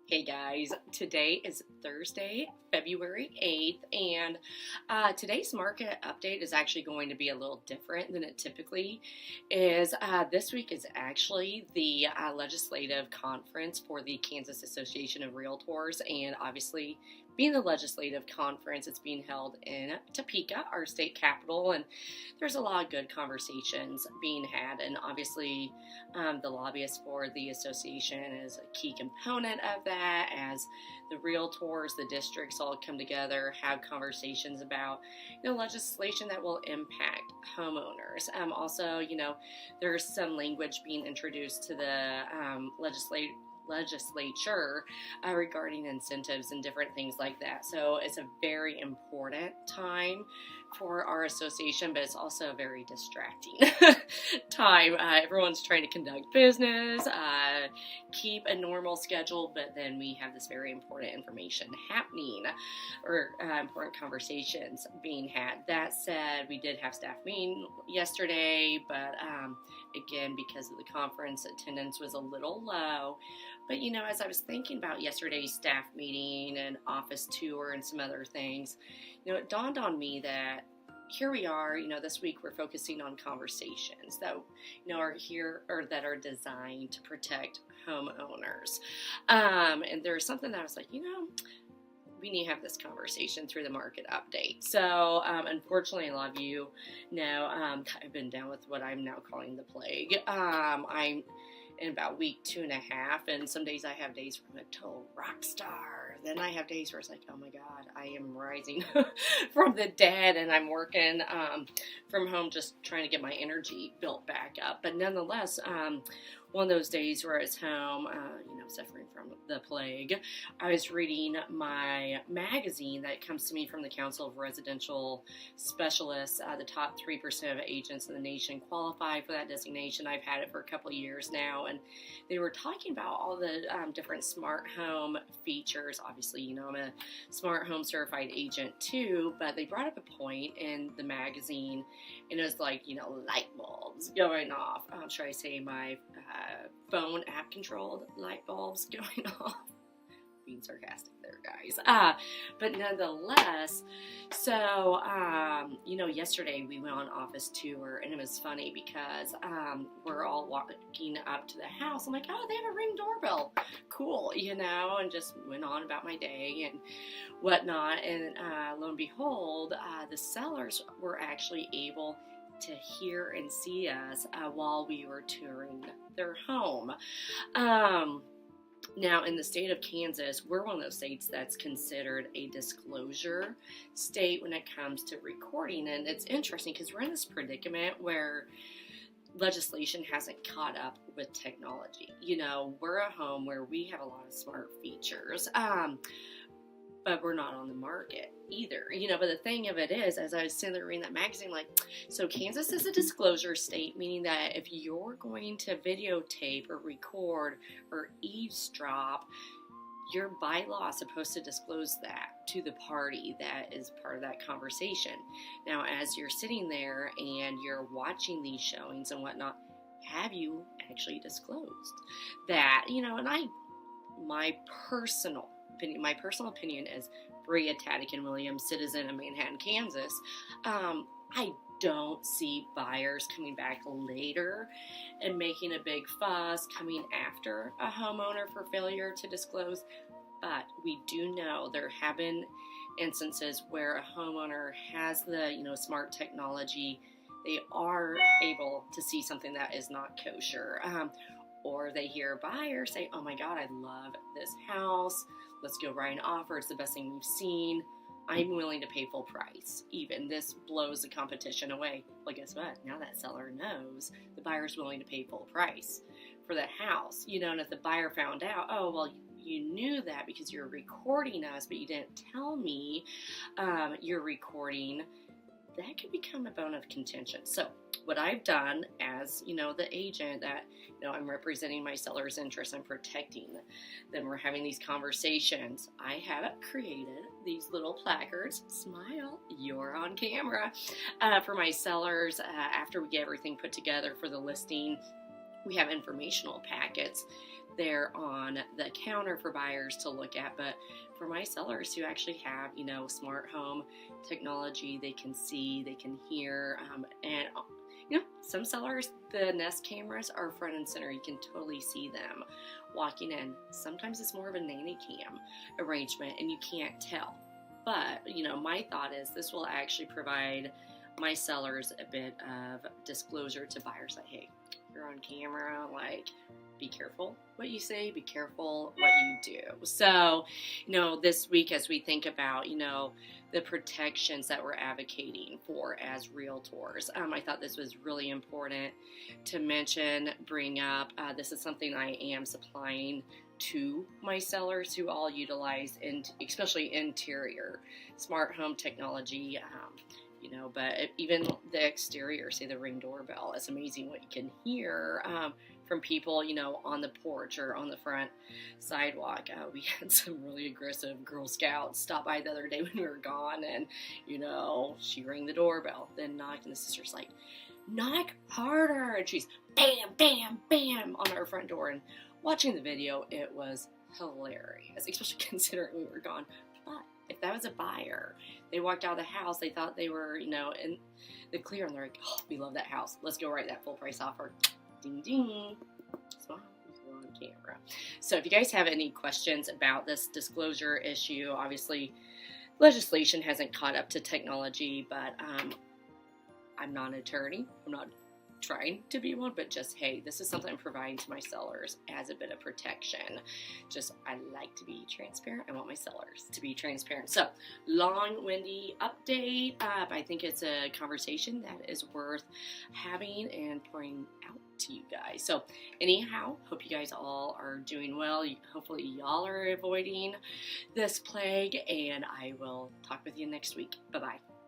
Hey guys, today is Thursday, February 8th, and today's market update is actually going to be a little different than it typically is. This week is actually the legislative conference for the Kansas Association of Realtors, and obviously, being the legislative conference, it's being held in Topeka, our state capital, and there's a lot of good conversations being had, and obviously, the lobbyists for the association is a key component of that, as the realtors, the districts all come together, have conversations about, legislation that will impact homeowners. Also, there's some language being introduced to the legislature regarding incentives and different things like that. So it's a very important time for our association, but it's also a very distracting time. Everyone's trying to conduct business, keep a normal schedule, but then we have this very important information happening, or important conversations being had. That said, we did have staff meeting yesterday, but again, because of the conference, attendance was a little low. But, as I was thinking about yesterday's staff meeting and office tour and some other things, it dawned on me that here we are, this week we're focusing on conversations that, are here or that are designed to protect homeowners. And there's something that I was like, we need to have this conversation through the market update. So, unfortunately, a lot of you know, I've been down with what I'm now calling the plague. I'm in about week 2.5, and some days I have days where I'm a total rock star. Then I have days where it's like, oh my God, I am rising from the dead, and I'm working from home, just trying to get my energy built back up. But nonetheless, one of those days where I was home, suffering from the plague, I was reading my magazine that comes to me from the Council of Residential Specialists. The top 3% of agents in the nation qualify for that designation. I've had it for a couple of years now, and they were talking about all the different smart home features. Obviously, I'm a smart home certified agent too, but they brought up a point in the magazine, and it was like, light bulbs going off. Should I say my phone app controlled light bulbs going off? Being sarcastic there, guys. But nonetheless, so, yesterday we went on office tour, and it was funny because we're all walking up to the house. I'm like, oh, they have a Ring doorbell. Cool, and just went on about my day and whatnot. And lo and behold, the sellers were actually able to hear and see us while we were touring their home. Now, in the state of Kansas, we're one of those states that's considered a disclosure state when it comes to recording. And it's interesting because we're in this predicament where legislation hasn't caught up with technology. We're a home where we have a lot of smart features, but we're not on the market either. But the thing of it is, as I was sitting there reading that magazine, so Kansas is a disclosure state, meaning that if you're going to videotape or record or eavesdrop, your bylaw is supposed to disclose that to the party that is part of that conversation. Now, as you're sitting there and you're watching these showings and whatnot, have you actually disclosed that? And my personal opinion is Bria Taddiken-Williams, citizen of Manhattan, Kansas. I don't see buyers coming back later and making a big fuss coming after a homeowner for failure to disclose. But we do know there have been instances where a homeowner has the, smart technology. They are able to see something that is not kosher. Or they hear a buyer say, oh my God, I love this house. Let's go write an offer. It's the best thing we've seen. I'm willing to pay full price. Even this blows the competition away. Well, guess what? Now that seller knows the buyer's willing to pay full price for the house. And if the buyer found out, oh, well, you knew that because you're recording us, but you didn't tell me you're recording, that could become a bone of contention. So what I've done as, the agent that, I'm representing my seller's interests, I'm protecting them, we're having these conversations, I have created these little placards, smile, you're on camera, for my sellers after we get everything put together for the listing. We have informational packets there on the counter for buyers to look at, but for my sellers who actually have, smart home technology, they can see, they can hear, and some sellers, the Nest cameras are front and center. You can totally see them walking in. Sometimes it's more of a nanny cam arrangement and you can't tell. But, my thought is this will actually provide my sellers a bit of disclosure to buyers, like, hey, you're on camera, like, be careful what you say, be careful what you do. So, this week as we think about, the protections that we're advocating for as realtors, I thought this was really important to mention, bring up. This is something I am supplying to my sellers who all utilize, especially interior smart home technology. But even the exterior, say the Ring doorbell, it's amazing what you can hear from people, on the porch or on the front sidewalk. We had some really aggressive Girl Scouts stop by the other day when we were gone, and, she rang the doorbell, then knocked, and the sister's like, knock harder, and she's bam, bam, bam on our front door. And watching the video, it was hilarious, especially considering we were gone. But if that was a buyer, they walked out of the house, they thought they were, in the clear, and they're like, oh, we love that house. Let's go write that full price offer. Ding, ding. Smile. We're on camera. So if you guys have any questions about this disclosure issue, obviously legislation hasn't caught up to technology, but I'm not an attorney. I'm not trying to be one, but just, hey, this is something I'm providing to my sellers as a bit of protection. Just, I like to be transparent. I want my sellers to be transparent. So, long-winded update. I think it's a conversation that is worth having and pouring out to you guys. So, anyhow, hope you guys all are doing well. Hopefully, y'all are avoiding this plague, and I will talk with you next week. Bye-bye.